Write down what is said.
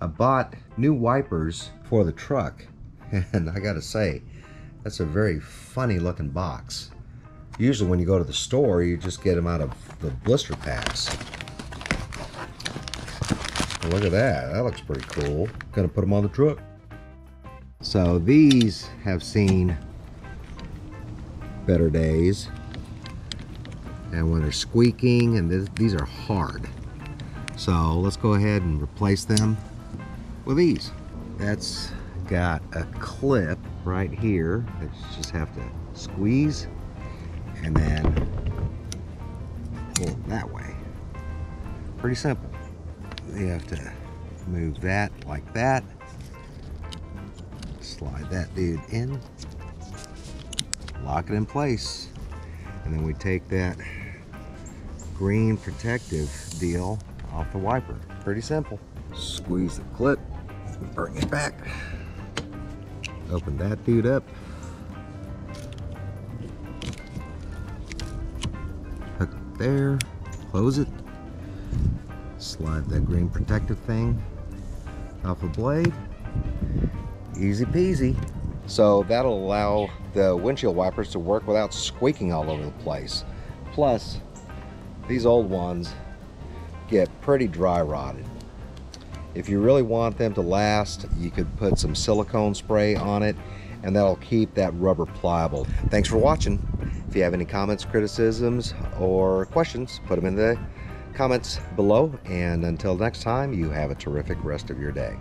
I bought new wipers for the truck, and I gotta say, that's a very funny looking box. Usually when you go to the store, you just get them out of the blister packs. Look at that, that looks pretty cool. Gonna put them on the truck. So these have seen better days. And when they're squeaking, and these are hard. So let's go ahead and replace them with these. That's got a clip right here that you just have to squeeze and then pull it that way. Pretty simple. You have to move that like that. Slide that dude in. Lock it in place. And then we take that green protective deal off the wiper. Pretty simple. Squeeze the clip, bring it back. Open that dude up. Hook it there, close it. Slide that green protective thing off the blade. Easy peasy. So that'll allow the windshield wipers to work without squeaking all over the place. Plus, these old ones get pretty dry rotted. If you really want them to last, you could put some silicone spray on it, and that'll keep that rubber pliable. Thanks for watching. If you have any comments, criticisms, or questions, put them in the comments below. And until next time, you have a terrific rest of your day.